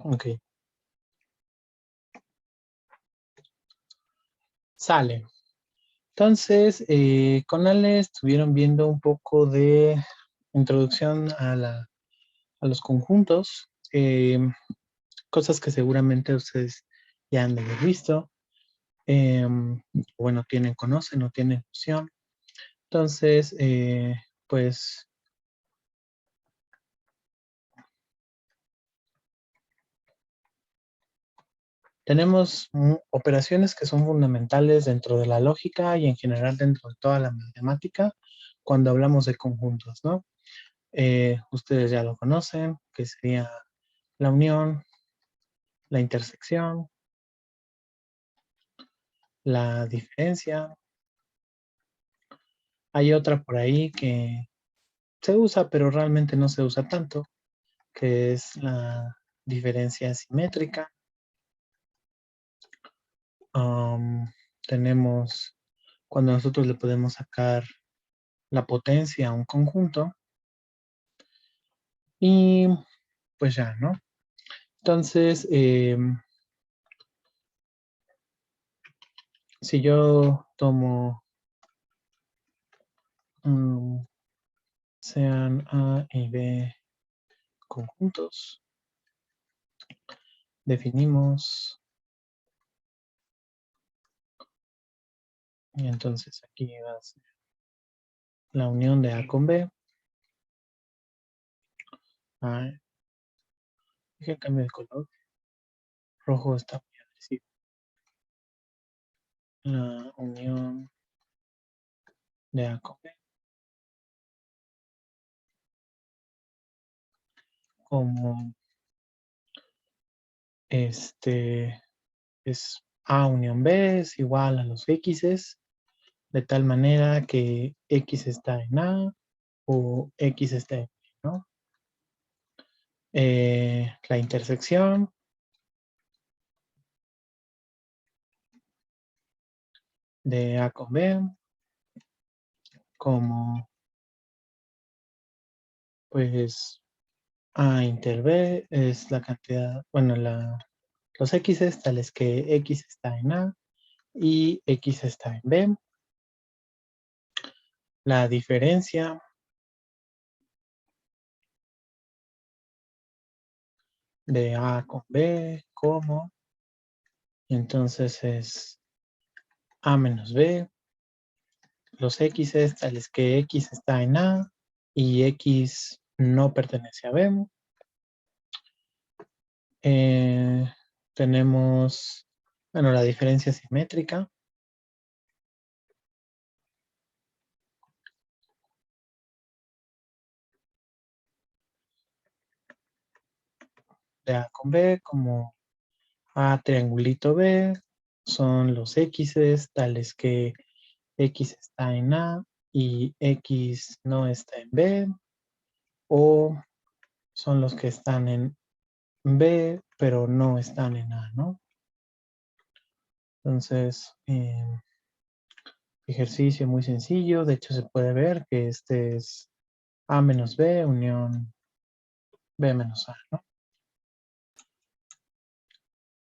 Ok, sale. Entonces, con Ale estuvieron viendo un poco de introducción a los conjuntos, cosas que seguramente ustedes ya han de haber visto. Bueno, conocen o tienen noción. Entonces, pues tenemos operaciones que son fundamentales dentro de la lógica y en general dentro de toda la matemática cuando hablamos de conjuntos, ¿no? Ustedes ya lo conocen, que sería la unión, la intersección, la diferencia. Hay otra por ahí que se usa, pero realmente no se usa tanto, que es la diferencia simétrica. Tenemos cuando nosotros le podemos sacar la potencia a un conjunto y pues ya, ¿no? Entonces, si yo tomo sean A y B conjuntos, definimos, y entonces aquí va a ser la unión de A con B. Dije cambio de color, rojo está muy agresivo. La unión de A con B como es A unión B es igual a los X's, de tal manera que X está en A o X está en B, ¿no? La intersección de A con B como pues A inter B es la cantidad, bueno, los X's tales que X está en A y X está en B. La diferencia de A con B como, y entonces es A menos B, los X tales que X está en A y X no pertenece a B. Tenemos, bueno, la diferencia simétrica de A con B como A triangulito B son los X tales que X está en A y X no está en B, o son los que están en B pero no están en A, ¿no? Entonces, ejercicio muy sencillo, de hecho se puede ver que este es A menos B unión B menos A, ¿no?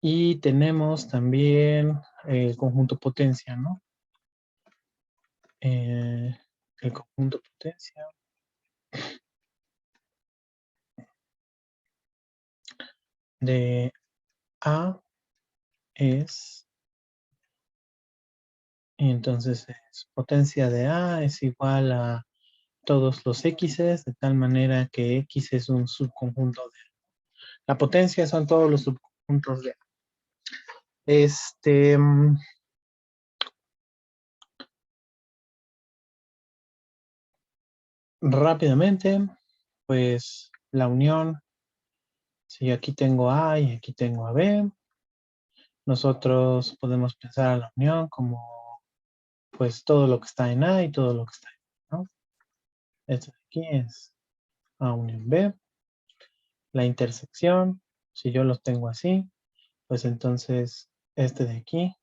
Y tenemos también el conjunto potencia, ¿no? El conjunto potencia de A es, y entonces es potencia de A es igual a todos los X's, de tal manera que X es un subconjunto de A. La potencia son todos los subconjuntos de A. Rápidamente, pues la unión, si aquí tengo A y aquí tengo a B, nosotros podemos pensar a la unión como pues todo lo que está en A y todo lo que está en B, ¿no? Esto de aquí es A unión B. La intersección, si yo los tengo así, pues entonces este de aquí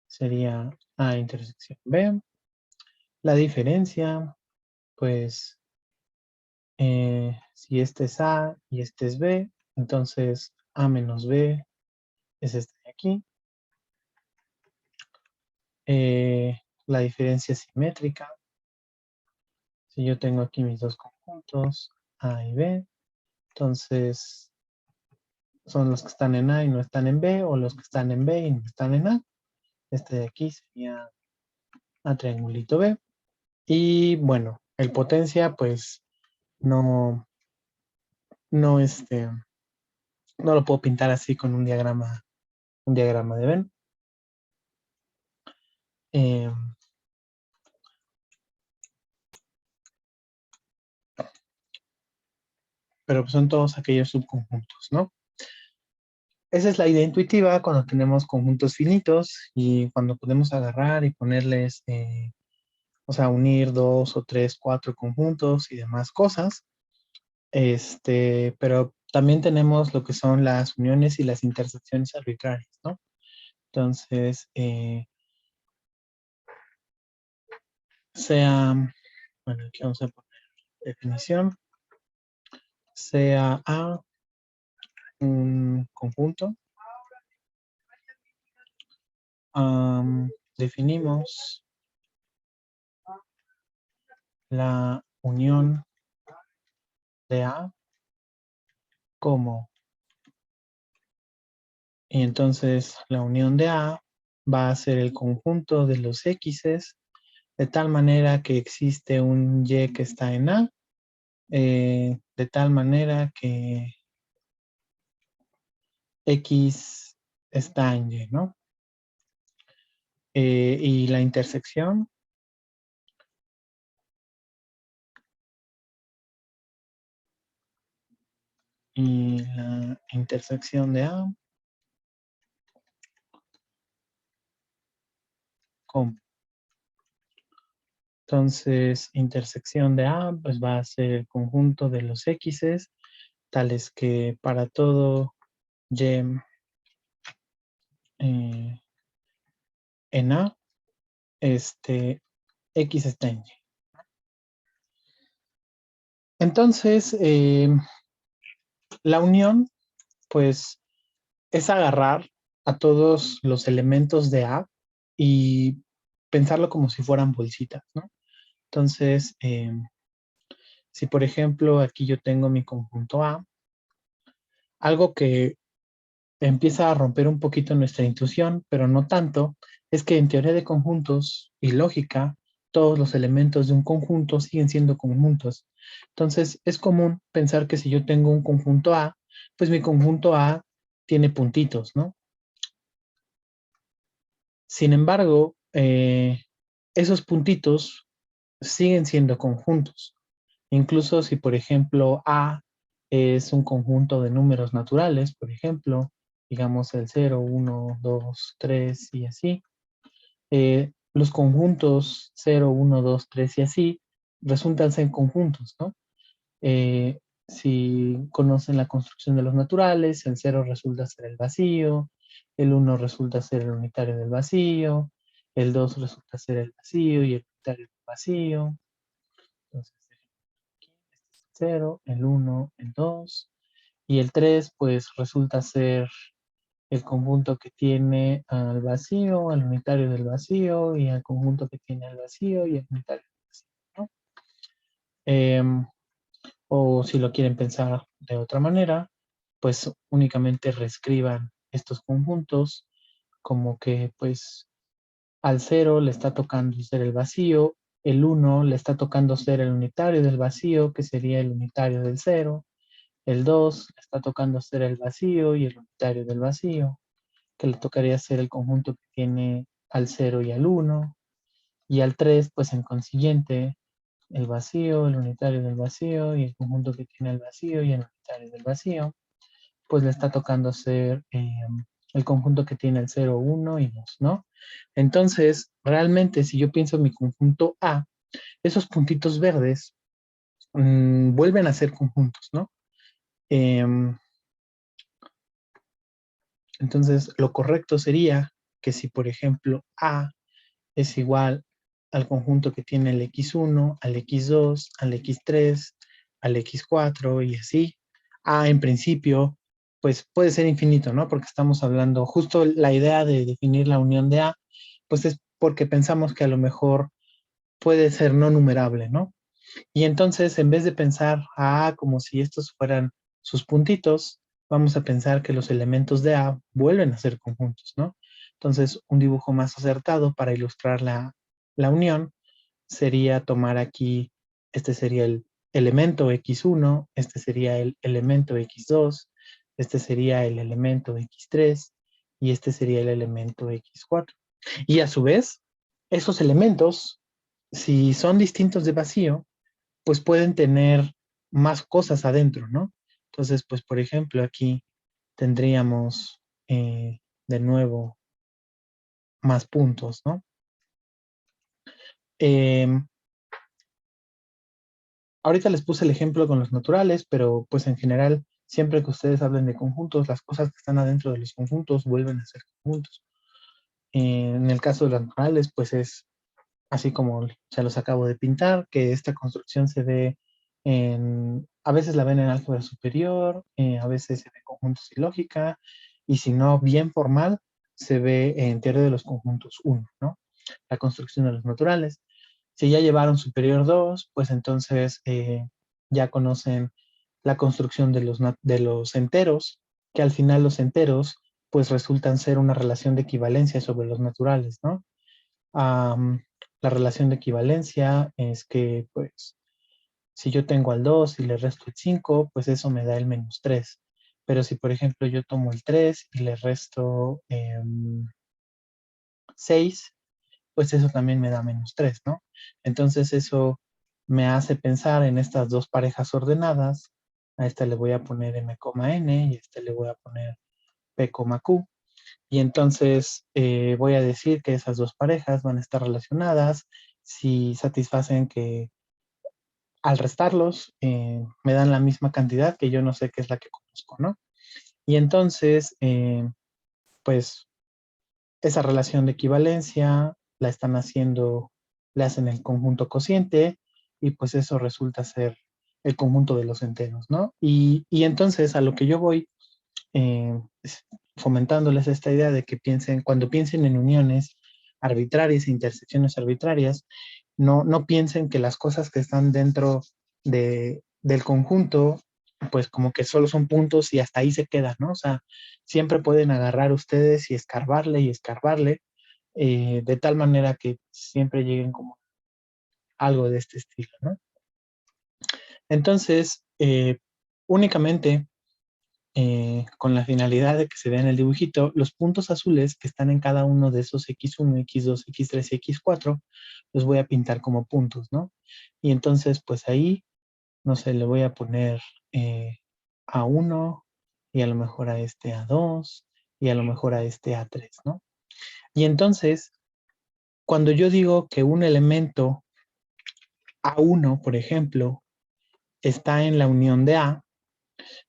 sería A intersección B. La diferencia, pues si este es A y este es B, entonces A menos B es este de aquí. La diferencia simétrica. Si yo tengo aquí mis dos conjuntos, A y B, entonces son los que están en A y no están en B, o los que están en B y no están en A. Este de aquí sería A triangulito B. Y bueno, el potencia, pues, no, no, no lo puedo pintar así con un diagrama de Venn. Eh, pero son todos aquellos subconjuntos, ¿no? Esa es la idea intuitiva cuando tenemos conjuntos finitos y cuando podemos agarrar y ponerles, o sea, unir 2 o 3, 4 conjuntos y demás cosas. Pero también tenemos lo que son las uniones y las intersecciones arbitrarias, ¿no? Entonces, sea, bueno, aquí vamos a poner definición, sea A un conjunto, definimos la unión de A como, y entonces la unión de A va a ser el conjunto de los X's de tal manera que existe un Y que está en A, de tal manera que X está en Y, ¿no? Y la intersección de A con. Entonces, intersección de A, pues va a ser el conjunto de los X's, tales que para todo Y en A, X está en Y. Entonces, la unión, pues, es agarrar a todos los elementos de A y pensarlo como si fueran bolsitas, ¿no? Entonces, si por ejemplo aquí yo tengo mi conjunto A, algo que empieza a romper un poquito nuestra intuición, pero no tanto, es que en teoría de conjuntos y lógica, todos los elementos de un conjunto siguen siendo conjuntos. Entonces, es común pensar que si yo tengo un conjunto A, pues mi conjunto A tiene puntitos, ¿no? Sin embargo, esos puntitos siguen siendo conjuntos. Incluso si, por ejemplo, A es un conjunto de números naturales, por ejemplo, digamos el 0, 1, 2, 3 y así, los conjuntos 0, 1, 2, 3 y así resultan ser conjuntos, ¿no? Si conocen la construcción de los naturales, el 0 resulta ser el vacío, el 1 resulta ser el unitario del vacío, el 2 resulta ser el vacío y el unitario del vacío. Entonces, aquí este es el 0, el 1, el 2, y el 3 pues resulta ser el conjunto que tiene al vacío, al unitario del vacío, y al conjunto que tiene al vacío y al unitario del vacío, ¿no? O si lo quieren pensar de otra manera, pues únicamente reescriban estos conjuntos como que pues al 0 le está tocando ser el vacío, el 1 le está tocando ser el unitario del vacío, que sería el unitario del 0, el 2 le está tocando ser el vacío y el unitario del vacío, que le tocaría ser el conjunto que tiene al 0 y al 1, y al 3 pues en consiguiente el vacío, el unitario del vacío y el conjunto que tiene el vacío y el unitario del vacío, pues le está tocando ser el conjunto que tiene el 0, 1 y 2, ¿no? Entonces, realmente si yo pienso en mi conjunto A, esos puntitos verdes vuelven a ser conjuntos, ¿no? Entonces, lo correcto sería que si, por ejemplo, A es igual al conjunto que tiene el x1, al x2, al x3, al x4 y así. A en principio pues puede ser infinito, ¿no? Porque estamos hablando, justo la idea de definir la unión de A, pues es porque pensamos que a lo mejor puede ser no numerable, ¿no? Y entonces, en vez de pensar a A como si estos fueran sus puntitos, vamos a pensar que los elementos de A vuelven a ser conjuntos, ¿no? Entonces, un dibujo más acertado para ilustrar la unión sería tomar aquí, este sería el elemento x1, este sería el elemento x2, este sería el elemento x3 y este sería el elemento x4. Y a su vez, esos elementos, si son distintos de vacío, pues pueden tener más cosas adentro, ¿no? Entonces, pues por ejemplo, aquí tendríamos de nuevo más puntos, ¿no? Ahorita les puse el ejemplo con los naturales, pero pues en general, siempre que ustedes hablen de conjuntos, las cosas que están adentro de los conjuntos vuelven a ser conjuntos. En el caso de los naturales, pues es así como se los acabo de pintar, que esta construcción se ve a veces la ven en álgebra superior, a veces se ve en conjuntos y lógica, y si no bien formal, se ve en teoría de los conjuntos 1, ¿no? La construcción de los naturales. Si ya llevaron superior 2, pues entonces ya conocen la construcción de los enteros, que al final los enteros pues resultan ser una relación de equivalencia sobre los naturales, ¿no? Um, la relación de equivalencia es que, pues, si yo tengo al 2 y le resto el 5, pues eso me da el -3. Pero si, por ejemplo, yo tomo el 3 y le resto 6, pues eso también me da -3, ¿no? Entonces eso me hace pensar en estas dos parejas ordenadas. A esta le voy a poner m, n y a este le voy a poner p, q. Y entonces voy a decir que esas dos parejas van a estar relacionadas si satisfacen que al restarlos me dan la misma cantidad que yo no sé qué es la que conozco, ¿no? Y entonces, pues esa relación de equivalencia la están haciendo, le hacen el conjunto cociente y pues eso resulta ser el conjunto de los enteros, ¿no? Y entonces a lo que yo voy eh, fomentándoles esta idea de que piensen, cuando piensen en uniones arbitrarias e intersecciones arbitrarias, no piensen que las cosas que están dentro del conjunto, pues como que solo son puntos y hasta ahí se quedan, ¿no? O sea, siempre pueden agarrar ustedes y escarbarle, de tal manera que siempre lleguen como algo de este estilo, ¿no? Entonces, únicamente con la finalidad de que se vea en el dibujito, los puntos azules que están en cada uno de esos X1, X2, X3 y X4, los voy a pintar como puntos, ¿no? Y entonces, pues ahí, no sé, le voy a poner A1 y a lo mejor a este A2 y a lo mejor a este A3, ¿no? Y entonces, cuando yo digo que un elemento A1, por ejemplo, está en la unión de A,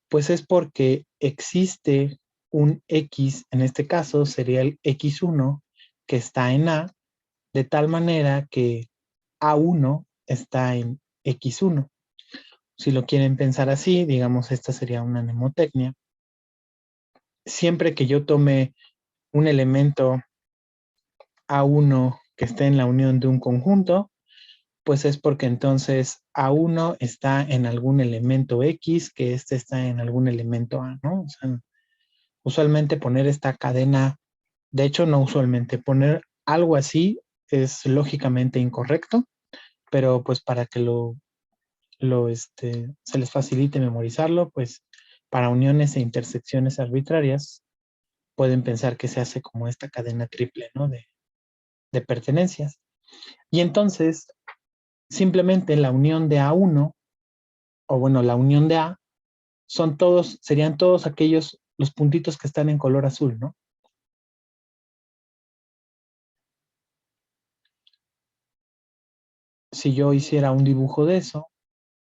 pues es porque existe un X, en este caso sería el X1, que está en A, de tal manera que A1 está en X1. Si lo quieren pensar así, digamos, esta sería una mnemotecnia. Siempre que yo tome un elemento A1 que esté en la unión de un conjunto, pues es porque entonces A1 está en algún elemento X, que este está en algún elemento A, ¿no? O sea, usualmente poner esta cadena, de hecho no usualmente, poner algo así es lógicamente incorrecto, pero pues para que se les facilite memorizarlo, pues para uniones e intersecciones arbitrarias pueden pensar que se hace como esta cadena triple, ¿no? De pertenencias. Y entonces, simplemente la unión de A1, o bueno, la unión de A, serían todos aquellos, los puntitos que están en color azul, ¿no? Si yo hiciera un dibujo de eso,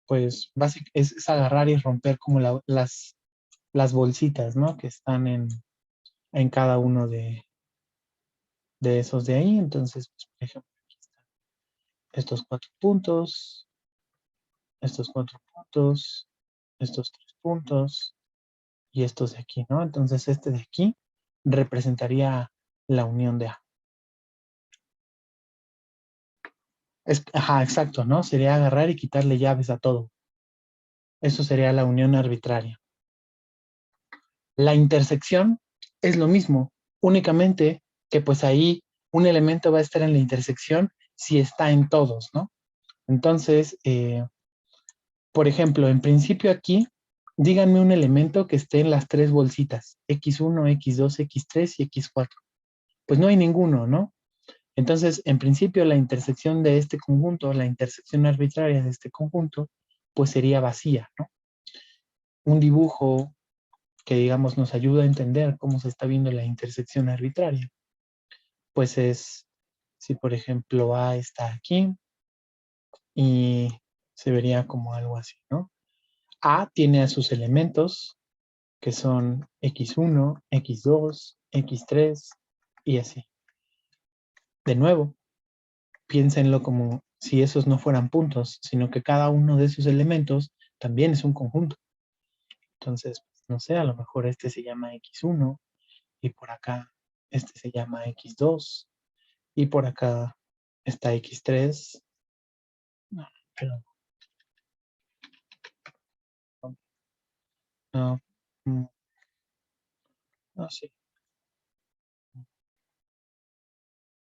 pues es agarrar y romper como las bolsitas, ¿no? Que están en cada uno de esos de ahí. Entonces, pues, por ejemplo, aquí están estos 4 puntos, estos 4 puntos, estos 3 puntos, y estos de aquí, ¿no? Entonces este de aquí representaría la unión de A. Ajá, exacto, ¿no? Sería agarrar y quitarle llaves a todo. Eso sería la unión arbitraria. La intersección es lo mismo, únicamente que pues ahí un elemento va a estar en la intersección si está en todos, ¿no? Entonces, por ejemplo, en principio aquí, díganme un elemento que esté en las tres bolsitas, X1, X2, X3 y X4. Pues no hay ninguno, ¿no? Entonces, en principio, la intersección de este conjunto, la intersección arbitraria de este conjunto, pues sería vacía, ¿no? Un dibujo que, digamos, nos ayuda a entender cómo se está viendo la intersección arbitraria, pues es, si por ejemplo A está aquí y se vería como algo así, ¿no? A tiene a sus elementos, que son X1, X2, X3 y así. De nuevo, piénsenlo como si esos no fueran puntos, sino que cada uno de esos elementos también es un conjunto. Entonces, no sé, a lo mejor este se llama X1 y por acá este se llama X2 y por acá está X3. No, pero no, no, no, sí,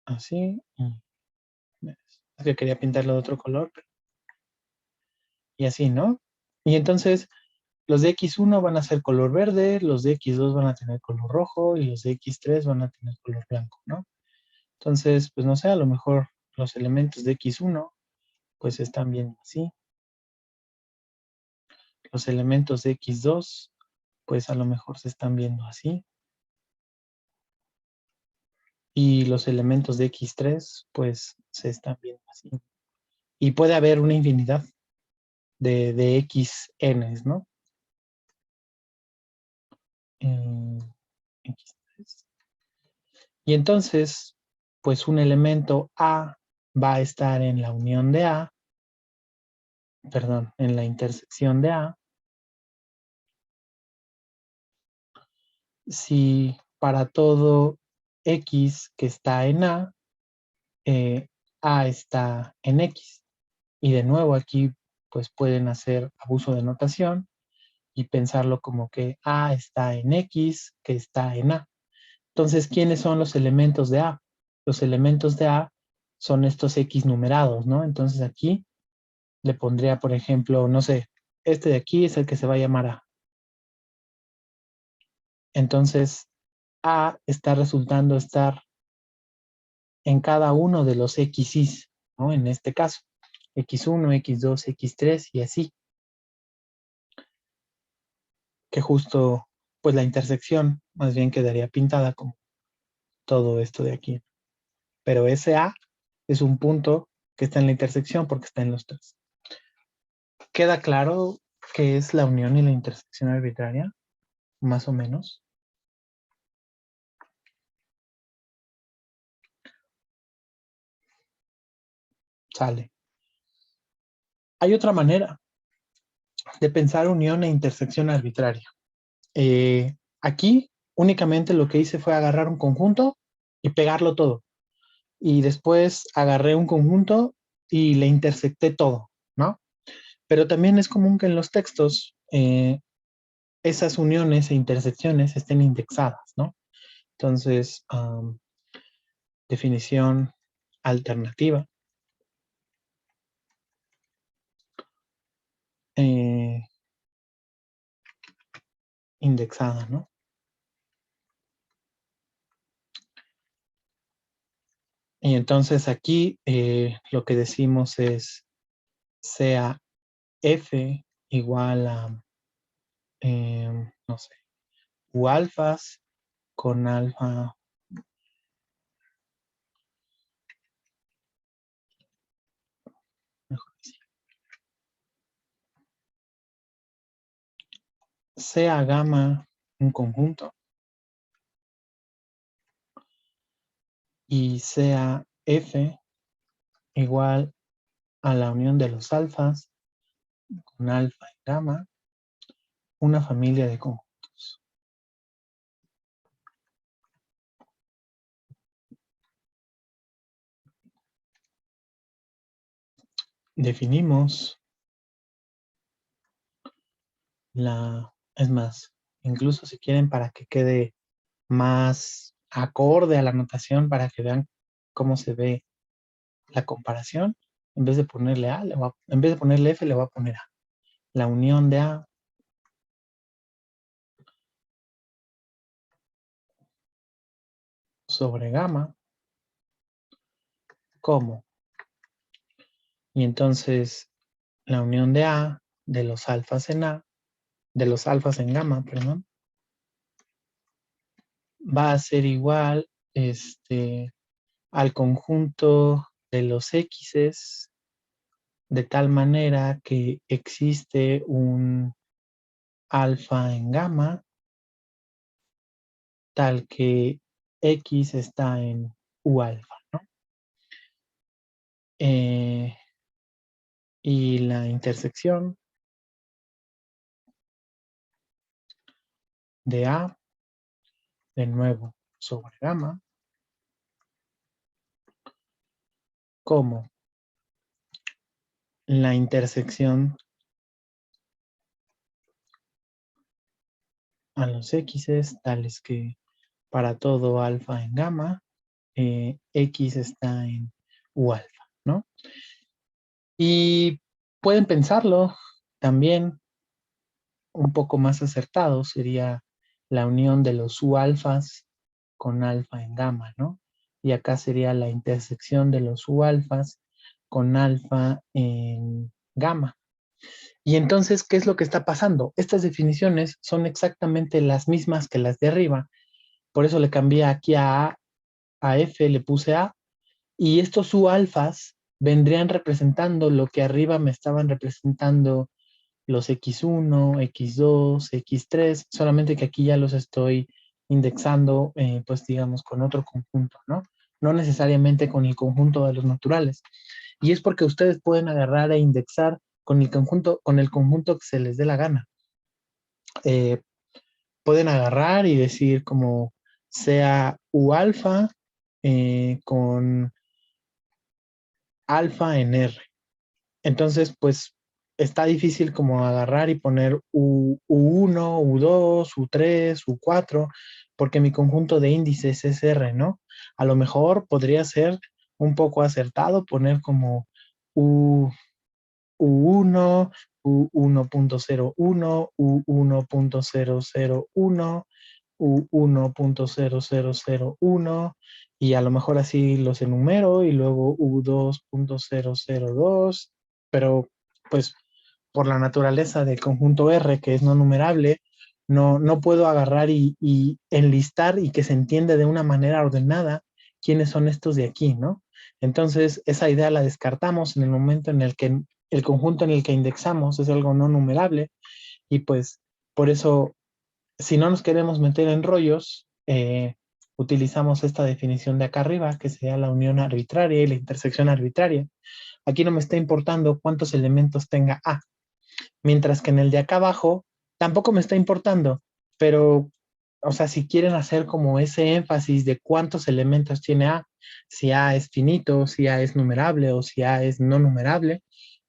así. Es que quería pintarlo de otro color, y así, ¿no? Y entonces los de X1 van a ser color verde, los de X2 van a tener color rojo y los de X3 van a tener color blanco, ¿no? Entonces, pues no sé, a lo mejor los elementos de X1 pues están viendo así. Los elementos de X2 pues a lo mejor se están viendo así. Y los elementos de X3 pues se están viendo así. Y puede haber una infinidad de XNs, ¿no? X3. Y entonces, pues un elemento A va a estar en la unión de A, perdón, en la intersección de A, si para todo X que está en A está en X. Y de nuevo aquí, pues pueden hacer abuso de notación y pensarlo como que A está en X, que está en A. Entonces, ¿quiénes son los elementos de A? Los elementos de A son estos X numerados, ¿no? Entonces aquí le pondría, por ejemplo, no sé, este de aquí es el que se va a llamar A. Entonces, A está resultando estar en cada uno de los XYs, ¿no? En este caso, X1, X2, X3 y así. Que justo, pues la intersección más bien quedaría pintada como todo esto de aquí. Pero ese A es un punto que está en la intersección porque está en los tres. ¿Queda claro qué es la unión y la intersección arbitraria? Más o menos. Sale. Hay otra manera de pensar unión e intersección arbitraria. Aquí únicamente lo que hice fue agarrar un conjunto y pegarlo todo. Y después agarré un conjunto y le intersecté todo, ¿no? Pero también es común que en los textos esas uniones e intersecciones estén indexadas, ¿no? Entonces, definición alternativa. Eh, indexada, ¿no? Y entonces aquí lo que decimos es sea F igual a, no sé, U alfas con alfa, mejor así, sea gamma un conjunto y sea F igual a la unión de los alfas con alfa y gamma, una familia de conjuntos. definimos es más, incluso si quieren para que quede más acorde a la notación, para que vean cómo se ve la comparación, en vez de ponerle A, en vez de ponerle F, le voy a poner A. La unión de A sobre gamma, ¿cómo? Y entonces la unión de A de los alfas en A, de los alfas en gamma, perdón, va a ser igual al conjunto de los X's de tal manera que existe un alfa en gamma tal que X está en U alfa, ¿no? Y la intersección de A, de nuevo, sobre gamma, como la intersección a los X's, tales que para todo alfa en gamma, X está en U alfa, ¿no? Y pueden pensarlo también un poco más acertado, sería la unión de los U alfas con alfa en gamma, ¿no? Y acá sería la intersección de los U alfas con alfa en gamma. Y entonces, ¿qué es lo que está pasando? Estas definiciones son exactamente las mismas que las de arriba. Por eso le cambié aquí a F, le puse A. Y estos U alfas vendrían representando lo que arriba me estaban representando los X1, X2, X3, solamente que aquí ya los estoy indexando, pues digamos, con otro conjunto, ¿no? No necesariamente con el conjunto de los naturales. Y es porque ustedes pueden agarrar e indexar con el conjunto que se les dé la gana. Pueden agarrar y decir como sea U alfa con alfa en R. Entonces, pues está difícil como agarrar y poner U1, U2, U3, U4, porque mi conjunto de índices es R, ¿no? A lo mejor podría ser un poco acertado poner como U, U1, U1.01, U1.001, U1.0001 y a lo mejor así los enumero y luego U2.002, pero pues por la naturaleza del conjunto R, que es no numerable, no puedo agarrar y enlistar y que se entienda de una manera ordenada quiénes son estos de aquí, ¿no? Entonces, esa idea la descartamos en el momento en el que el conjunto en el que indexamos es algo no numerable y pues por eso si no nos queremos meter en rollos, utilizamos esta definición de acá arriba, que sería la unión arbitraria y la intersección arbitraria. Aquí no me está importando cuántos elementos tenga A, mientras que en el de acá abajo tampoco me está importando, pero, o sea, si quieren hacer como ese énfasis de cuántos elementos tiene A, si A es finito, si A es numerable o si A es no numerable,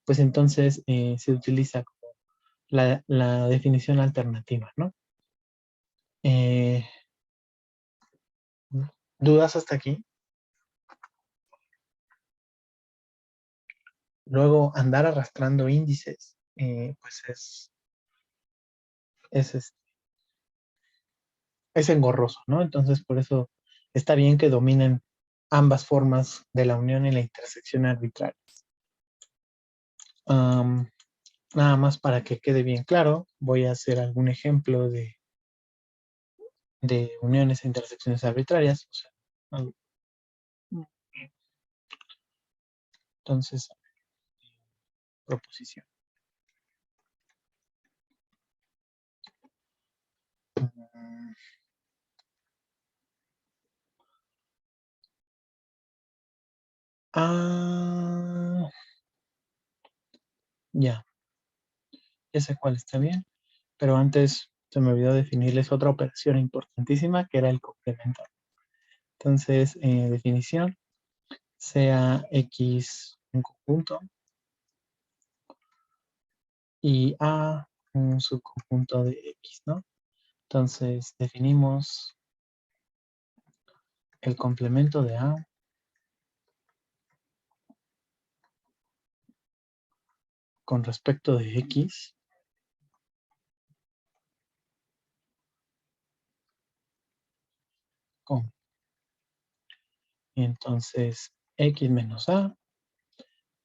pues entonces se utiliza como la definición alternativa, ¿no? Eh, ¿Dudas hasta aquí? Luego andar arrastrando índices, pues es, es, es engorroso, ¿no? Entonces, por eso está bien que dominen ambas formas de la unión y la intersección arbitraria. Am, Nada más para que quede bien claro, voy a hacer algún ejemplo de uniones e intersecciones arbitrarias. O sea, entonces, proposición. Ah, ya sé cuál está bien, pero antes se me olvidó definirles otra operación importantísima que era el complemento. Entonces, definición, sea X un conjunto y A un subconjunto de X, ¿no? Entonces definimos el complemento de A con respecto de X con. Entonces X menos A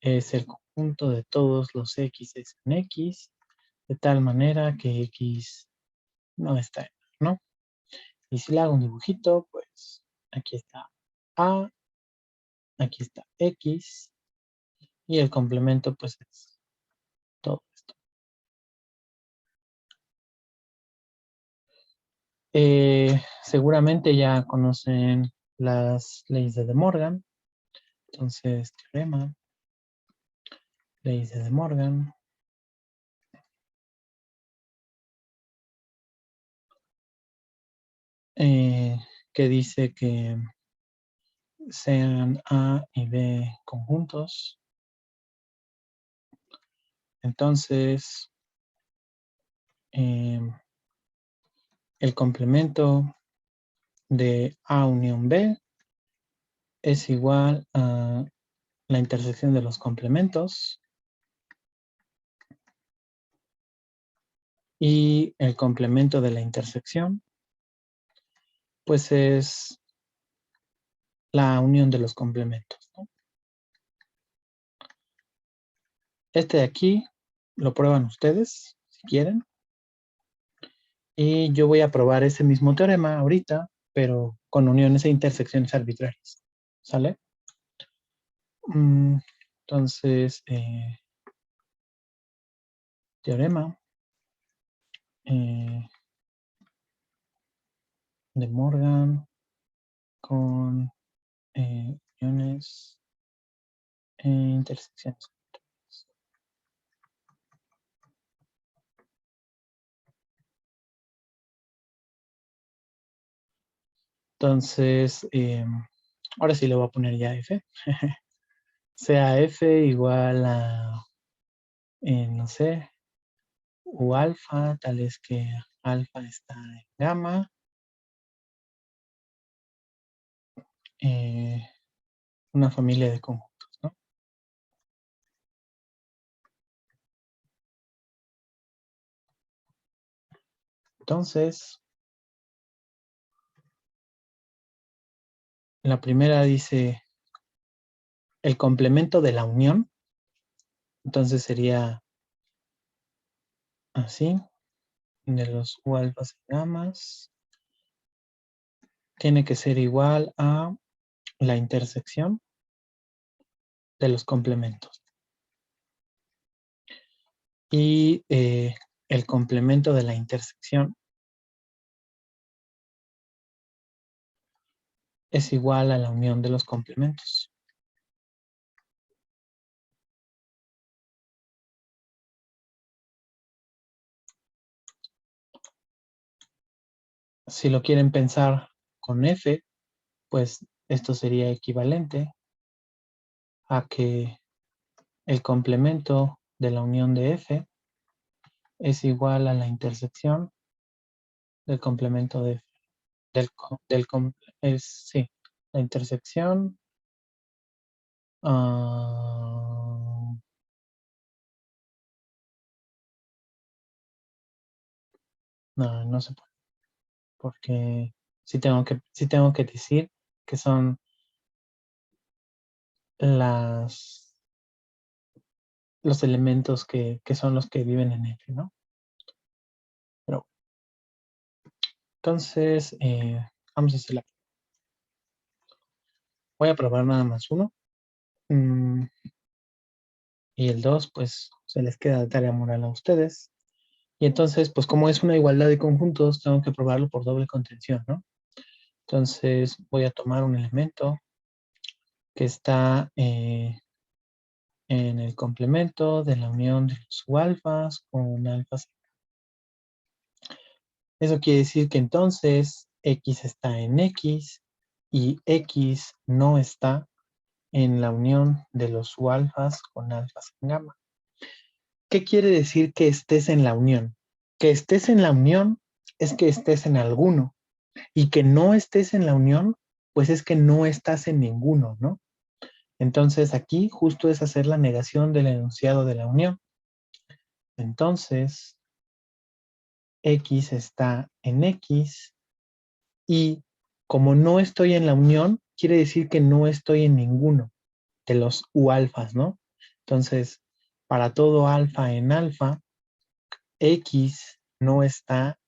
es el conjunto de todos los X en X, de tal manera que X no está en A, ¿no? Y si le hago un dibujito, pues aquí está A, aquí está X, y el complemento pues es todo esto. Seguramente ya conocen las leyes de De Morgan. Entonces, teorema, leyes de De Morgan. Que dice que sean A y B conjuntos. Entonces, el complemento de A unión B es igual a la intersección de los complementos y el complemento de la intersección pues es la unión de los complementos, ¿no? Este de aquí lo prueban ustedes si quieren y yo voy a probar ese mismo teorema ahorita, pero con uniones e intersecciones arbitrarias, ¿sale? Entonces, teorema de Morgan con uniones e intersecciones. Entonces, ahora sí le voy a poner ya F. Sea F igual a, no sé, U alfa, tal vez que alfa está en gamma. Una familia de conjuntos, ¿no? Entonces, la primera dice el complemento de la unión. Entonces sería así, de los U alfas y gamas. Tiene que ser igual a la intersección de los complementos. Y el complemento de la intersección es igual a la unión de los complementos. Si lo quieren pensar con F, pues esto sería equivalente a que el complemento de la unión de F es igual a la intersección del complemento de F. Sí, la intersección. No, no se puede. Porque sí tengo que decir que son los elementos que son los que viven en F, ¿no? Pero, entonces, vamos a hacer la. Voy a probar nada más uno. Y el 2, pues, se les queda de tarea moral a ustedes. Y entonces, pues, como es una igualdad de conjuntos, tengo que probarlo por doble contención, ¿no? Entonces, voy a tomar un elemento que está en el complemento de la unión de los U-alfas con alfas. Eso quiere decir que entonces X está en X y X no está en la unión de los U-alfas con alfas en gamma. ¿Qué quiere decir que estés en la unión? Que estés en la unión es que estés en alguno. Y que no estés en la unión, pues es que no estás en ninguno, ¿no? Entonces aquí justo es hacer la negación del enunciado de la unión. Entonces, X está en X y como no estoy en la unión, quiere decir que no estoy en ninguno de los U alfas, ¿no? Entonces, para todo alfa en alfa, X no está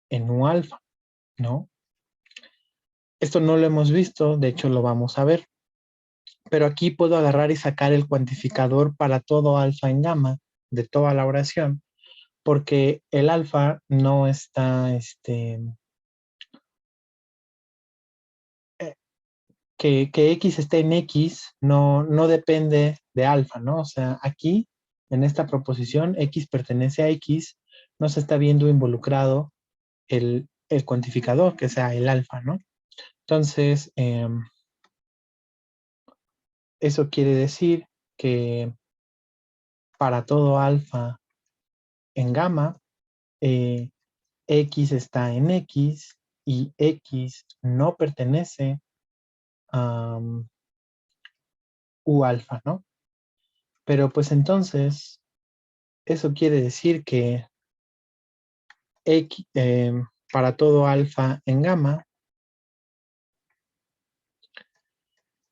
en U alfa, ¿no? Esto no lo hemos visto, de hecho lo vamos a ver. Pero aquí puedo agarrar y sacar el cuantificador para todo alfa en gamma de toda la oración, porque el alfa no está, que X esté en X no depende de alfa, ¿no? O sea, aquí, en esta proposición, X pertenece a X, no se está viendo involucrado el cuantificador, que sea el alfa, ¿no? Entonces, eso quiere decir que para todo alfa en gamma, X está en X y X no pertenece a U alfa, ¿no? Pero pues entonces, eso quiere decir que X, para todo alfa en gamma,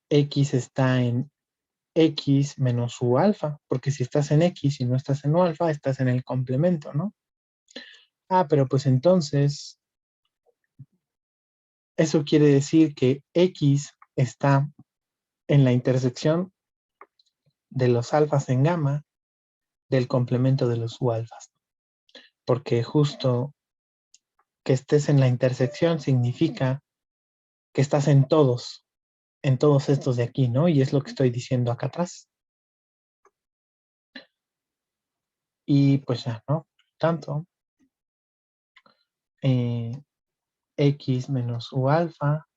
X está en X menos U alfa, porque si estás en X y no estás en U alfa, estás en el complemento, ¿no? Ah, pero pues entonces, eso quiere decir que X está en la intersección de los alfas en gamma del complemento de los U alfas, porque justo que estés en la intersección significa que estás en todos estos de aquí, ¿no? Y es lo que estoy diciendo acá atrás. Y pues ya, ¿no? Tanto, eh, X menos U alfa,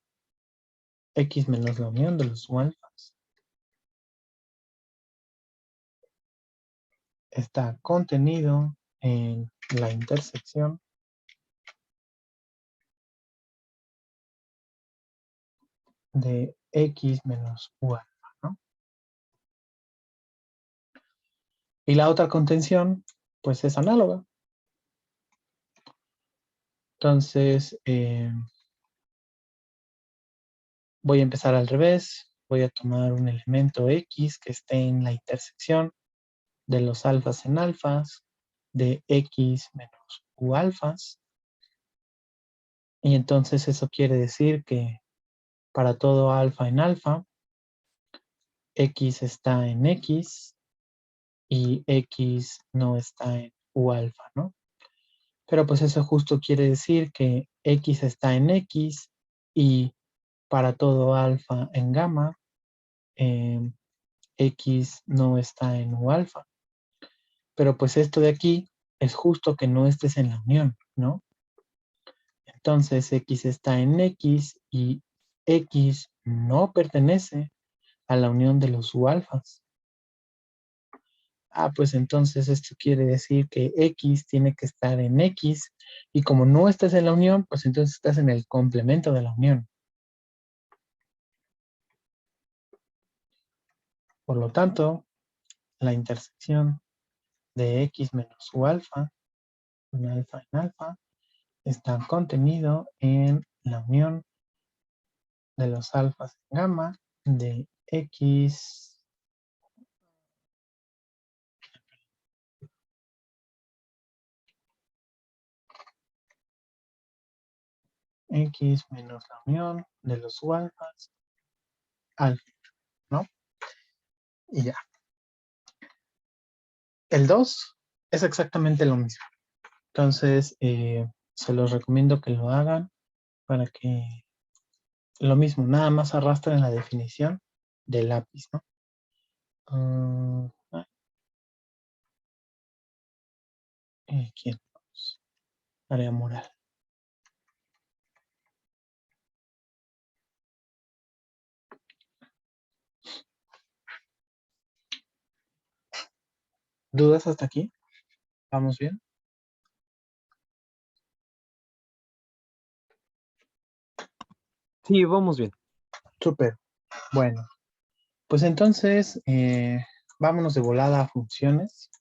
X menos la unión de los U alfas, está contenido en la intersección de X menos U alfa, ¿no? Y la otra contención, pues es análoga. Entonces, voy a empezar al revés. Voy a tomar un elemento X que esté en la intersección de los alfas en alfas de X menos U alfas. Y entonces eso quiere decir que para todo alfa en alfa, X está en X y X no está en U alfa, ¿no? Pero pues eso justo quiere decir que X está en X y para todo alfa en gamma, X no está en U alfa. Pero pues esto de aquí es justo que no estés en la unión, ¿no? Entonces X está en X y X no pertenece a la unión de los U alfas. Ah, pues entonces esto quiere decir que X tiene que estar en X y como no estás en la unión, pues entonces estás en el complemento de la unión. Por lo tanto, la intersección de X menos U alfa, un alfa en alfa, está contenido en la unión de los alfas en gamma de X menos la unión de los U alfas alfa, ¿no? Y ya. El 2 es exactamente lo mismo. Entonces, se los recomiendo que lo hagan para que lo mismo, nada más arrastren la definición del lápiz, ¿no? ¿Quién? Área moral. ¿Dudas hasta aquí? ¿Vamos bien? Sí, vamos bien. Súper. Bueno, pues entonces, vámonos de volada a funciones.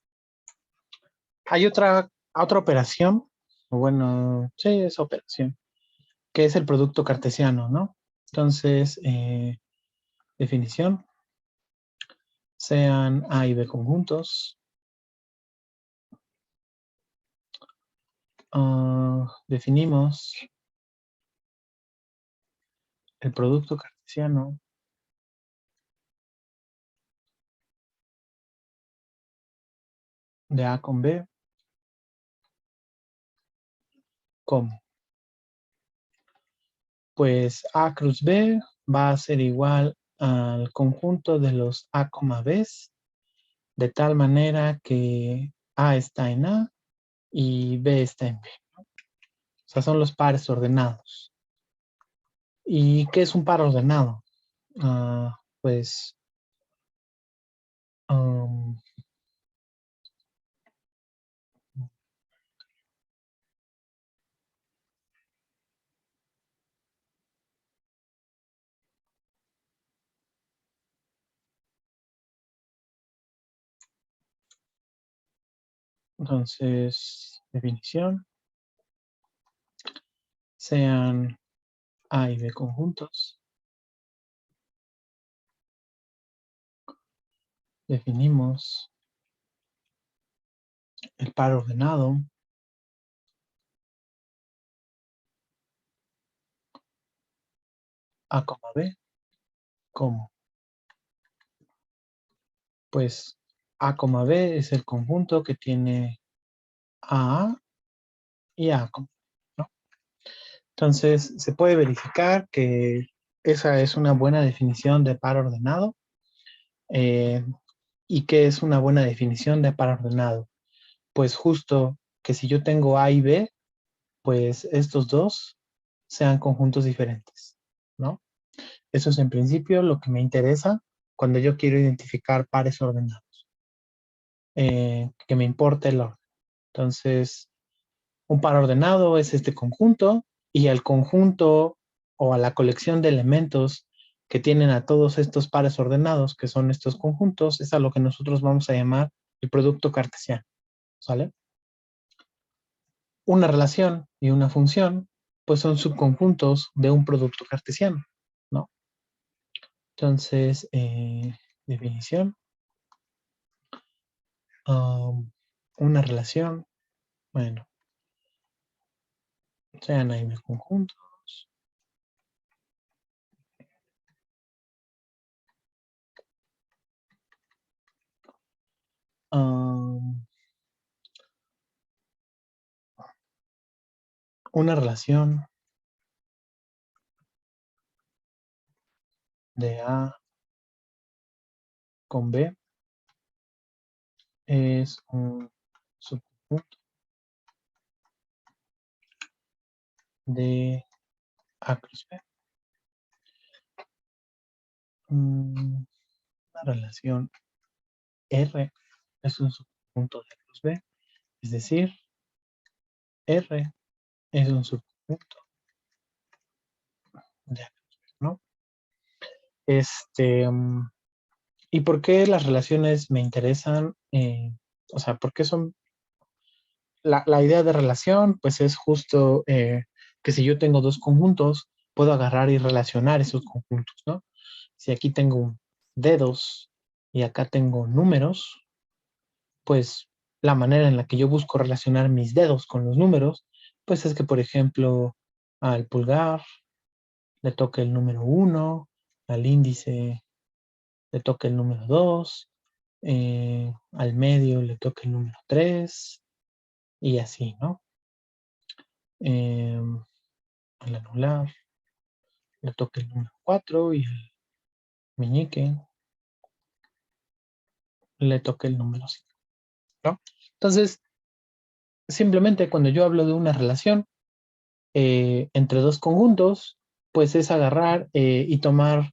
Hay otra operación, o bueno, sí, es operación, que es el producto cartesiano, ¿no? Entonces, definición, sean A y B conjuntos. Definimos el producto cartesiano de A con B como, pues A cruz B va a ser igual al conjunto de los A, B, de tal manera que A está en A y B está en B. O sea, son los pares ordenados. ¿Y qué es un par ordenado? Pues, um, entonces, definición, sean A y B conjuntos. Definimos el par ordenado A, B como, pues, A, B es el conjunto que tiene A y A, ¿no? Entonces, se puede verificar que esa es una buena definición de par ordenado. ¿Y qué es una buena definición de par ordenado? Pues justo que si yo tengo A y B, pues estos dos sean conjuntos diferentes, ¿no? Eso es en principio lo que me interesa cuando yo quiero identificar pares ordenados, que me importe el orden. Entonces, un par ordenado es este conjunto y al conjunto o a la colección de elementos que tienen a todos estos pares ordenados, que son estos conjuntos, es a lo que nosotros vamos a llamar el producto cartesiano, ¿sale? Una relación y una función, pues son subconjuntos de un producto cartesiano, ¿no? Entonces, definición, una relación, bueno, sean ahí mis conjuntos. Una relación de A con B es un subconjunto de A cruz B. Una relación R es un subconjunto de A cruz B, es decir, R es un subconjunto de A cruz B, ¿no? ¿Y por qué las relaciones me interesan? O sea, ¿por qué son la idea de relación? Pues es justo que si yo tengo dos conjuntos, puedo agarrar y relacionar esos conjuntos, ¿no? Si aquí tengo dedos y acá tengo números, pues la manera en la que yo busco relacionar mis dedos con los números, pues es que, por ejemplo, al pulgar le toque el número 1, al índice le toque el número 2, al medio le toque el número 3 y así, ¿no? Al anular le toque el número 4 y al meñique le toque el número 5, ¿no? Entonces, simplemente cuando yo hablo de una relación entre dos conjuntos, pues es agarrar y tomar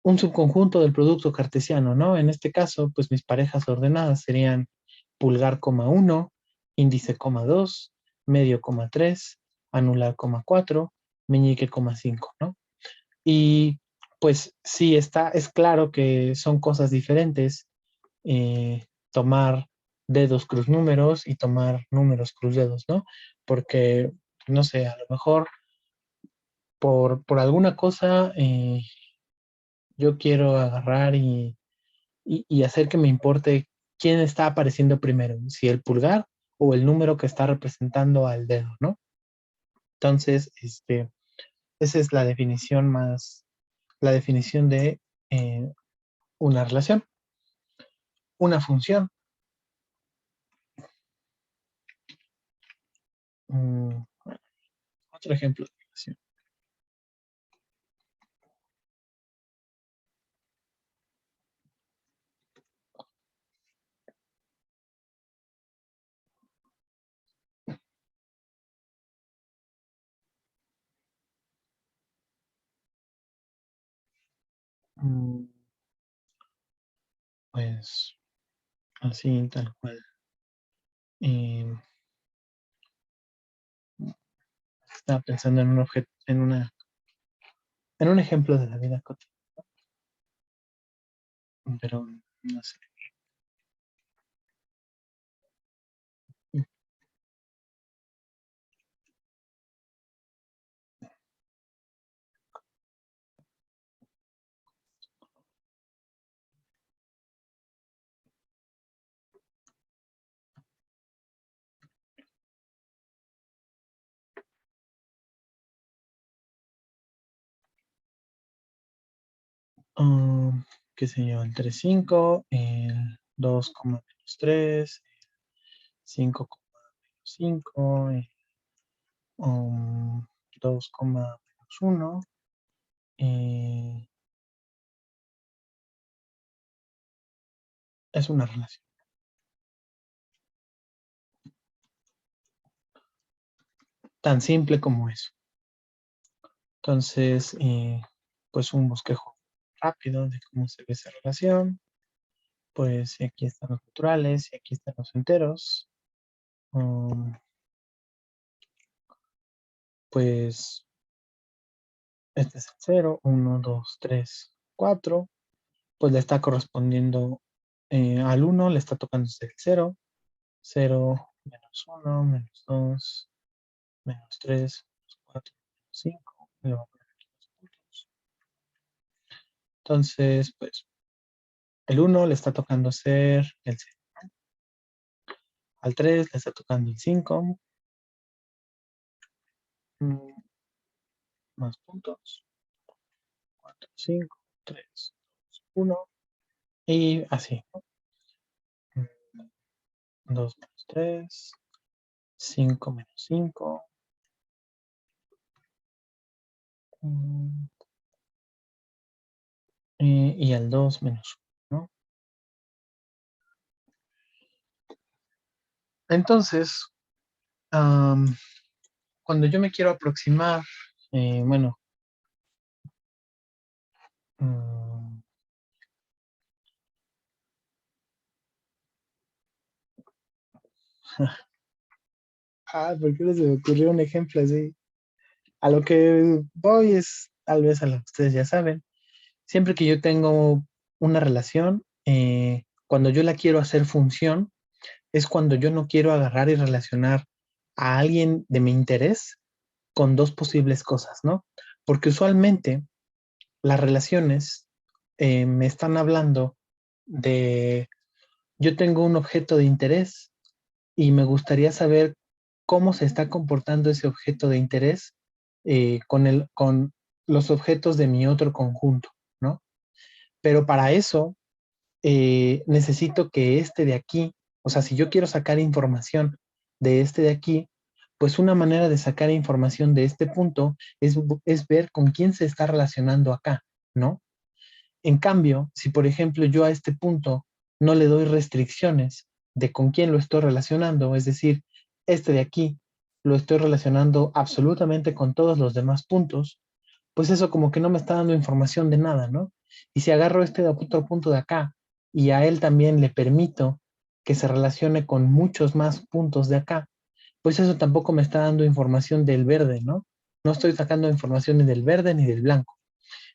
un subconjunto del producto cartesiano, ¿no? En este caso, pues mis parejas ordenadas serían pulgar, 1, índice, 2, medio, 3, anular, 4, meñique, 5, ¿no? Y pues sí, es claro que son cosas diferentes tomar dedos cruz números y tomar números cruz dedos, ¿no? Porque, no sé, a lo mejor por alguna cosa yo quiero agarrar y hacer que me importe quién está apareciendo primero, si el pulgar o el número que está representando al dedo, ¿no? Entonces, esa es la definición de una relación, una función. Mm, otro ejemplo de relación. Mm, pues así, tal cual. Eh, estaba pensando en un objeto, en un ejemplo de la vida cotidiana, pero no sé. Um, qué sé yo, el 3,5, el 2, menos 3, 5,5, 2, menos 1, es una relación. Tan simple como eso. Entonces, pues un bosquejo rápido de cómo se ve esa relación. Pues aquí están los naturales y aquí están los enteros. Um, pues este es el 0, 1, 2, 3, 4. Pues le está correspondiendo al 1, le está tocando el 0, 0, menos 1, menos 2, menos 3, menos 4, menos 5. Le voy a poner aquí los puntos. Entonces, pues el 1 le está tocando ser el 0. Al 3 le está tocando el 5. Más puntos. 4, 5, 3, 2, 1. Y así. 2 menos 3, 5 menos 5. Y al 2 menos 1, ¿no? Entonces, cuando yo me quiero aproximar, bueno, mm, ¿por qué no se me ocurrió un ejemplo así? A lo que voy es, tal vez a lo que ustedes ya saben, siempre que yo tengo una relación, cuando yo la quiero hacer función, es cuando yo no quiero agarrar y relacionar a alguien de mi interés con dos posibles cosas, ¿no? Porque usualmente las relaciones me están hablando de, yo tengo un objeto de interés y me gustaría saber cómo se está comportando ese objeto de interés con los objetos de mi otro conjunto, ¿no? Pero para eso necesito que este de aquí, o sea, si yo quiero sacar información de este de aquí, pues una manera de sacar información de este punto es ver con quién se está relacionando acá, ¿no? En cambio, si por ejemplo yo a este punto no le doy restricciones de con quién lo estoy relacionando, es decir, este de aquí lo estoy relacionando absolutamente con todos los demás puntos, pues eso como que no me está dando información de nada, ¿no? Y si agarro este otro punto de acá y a él también le permito que se relacione con muchos más puntos de acá, pues eso tampoco me está dando información del verde, ¿no? No estoy sacando información ni del verde ni del blanco.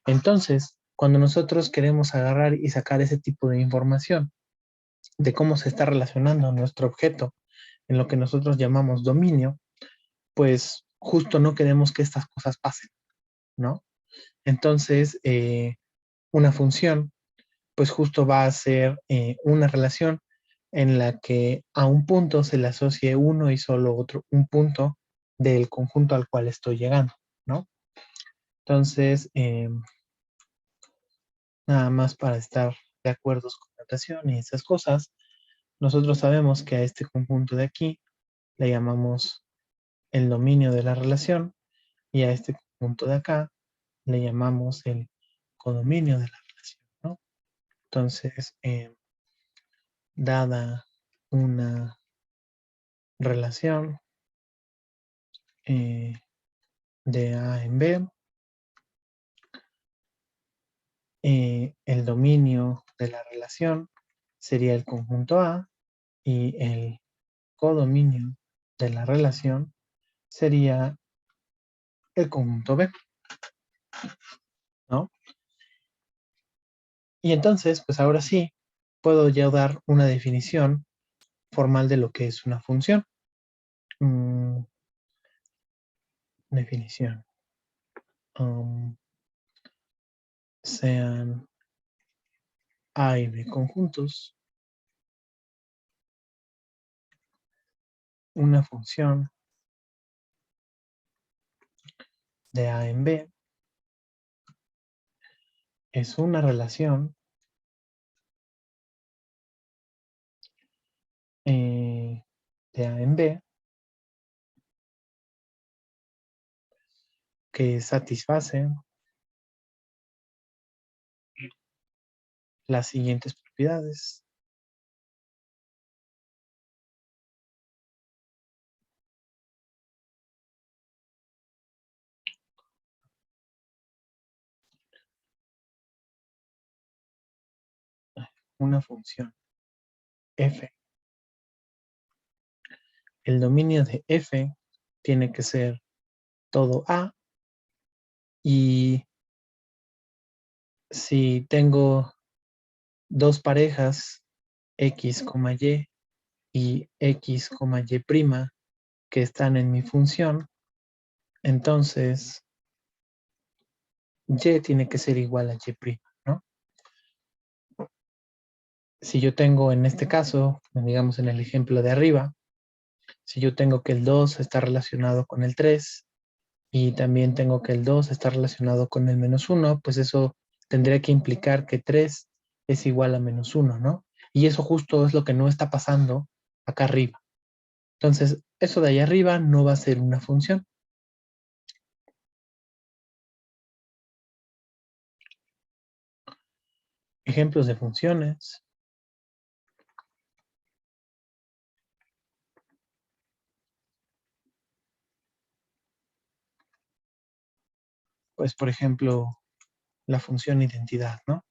Entonces, cuando nosotros queremos agarrar y sacar ese tipo de información de cómo se está relacionando nuestro objeto en lo que nosotros llamamos dominio, pues justo no queremos que estas cosas pasen, ¿no? Entonces, una función, pues justo va a ser una relación en la que a un punto se le asocie uno y solo otro, un punto del conjunto al cual estoy llegando, ¿no? Entonces, nada más para estar de acuerdo con notación y esas cosas, nosotros sabemos que a este conjunto de aquí le llamamos el dominio de la relación y a este conjunto de acá le llamamos el codominio de la relación, ¿no? Entonces, dada una relación de A en B, el dominio de la relación sería el conjunto A y el codominio de la relación sería el conjunto B, ¿no? Y entonces, pues ahora sí, puedo ya dar una definición formal de lo que es una función. Definición. Sean A y B conjuntos, una función de A en B es una relación de A en B que satisface las siguientes propiedades. Una función f. El dominio de f tiene que ser todo A y si tengo dos parejas x, y x, y' que están en mi función, entonces y tiene que ser igual a y', ¿no? Si yo tengo en este caso, digamos en el ejemplo de arriba, si yo tengo que el 2 está relacionado con el 3 y también tengo que el 2 está relacionado con el -1, pues eso tendría que implicar que 3 es igual a -1, ¿no? Y eso justo es lo que no está pasando acá arriba. Entonces, eso de ahí arriba no va a ser una función. Ejemplos de funciones. Pues, por ejemplo, la función identidad, ¿no?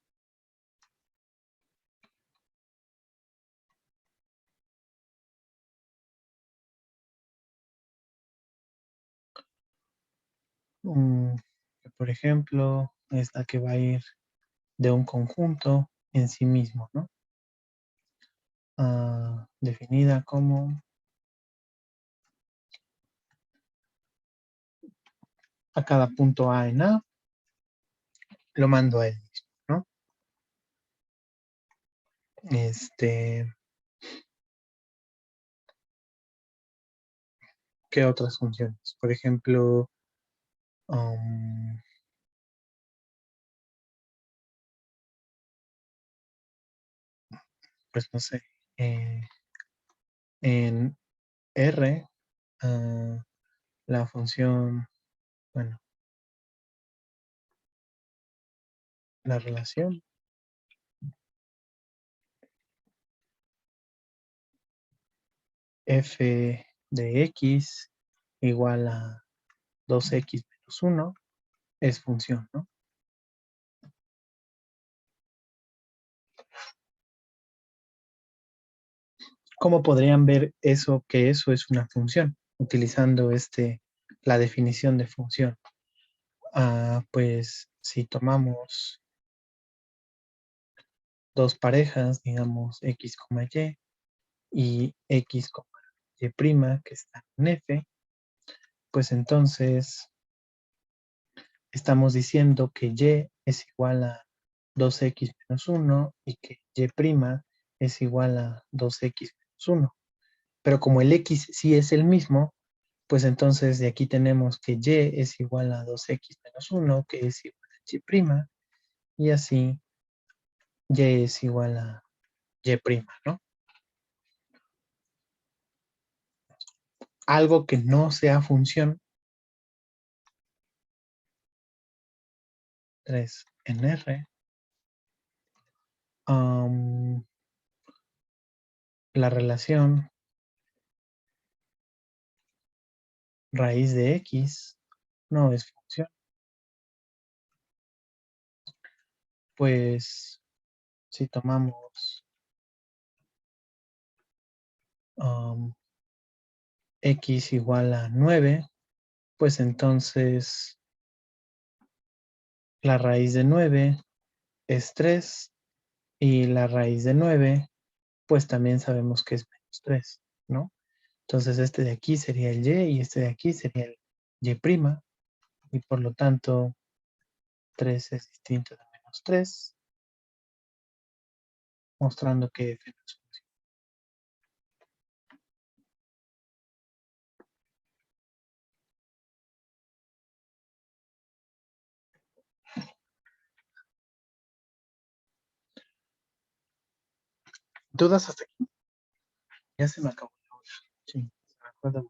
Por ejemplo, es la que va a ir de un conjunto en sí mismo, ¿no? Definida como a cada punto A en A, lo mando a él mismo, ¿no? ¿Qué otras funciones? Por ejemplo, pues no sé, en R, la función, bueno, la relación f de x igual a 2x menos 1 es función, ¿no? ¿Cómo podrían ver eso, que eso es una función? Utilizando la definición de función. Pues si tomamos dos parejas, digamos X, Y X, Y', que está en F, pues entonces estamos diciendo que Y es igual a 2X menos 1 y que Y' es igual a 2X menos 1. Pero como el X sí es el mismo, pues entonces de aquí tenemos que Y es igual a 2X menos 1, que es igual a Y', y así Y es igual a Y', ¿no? Algo que no sea función, 3 en R, la relación raíz de X no es función. Pues si tomamos X igual a 9, pues entonces la raíz de 9 es 3 y la raíz de 9 pues también sabemos que es menos 3, ¿no? Entonces este de aquí sería el Y y este de aquí sería el Y', y por lo tanto 3 es distinto de menos 3, mostrando que F no es función. ¿Dudas hasta aquí? Ya se me acabó la hora. Sí, se me acuerda.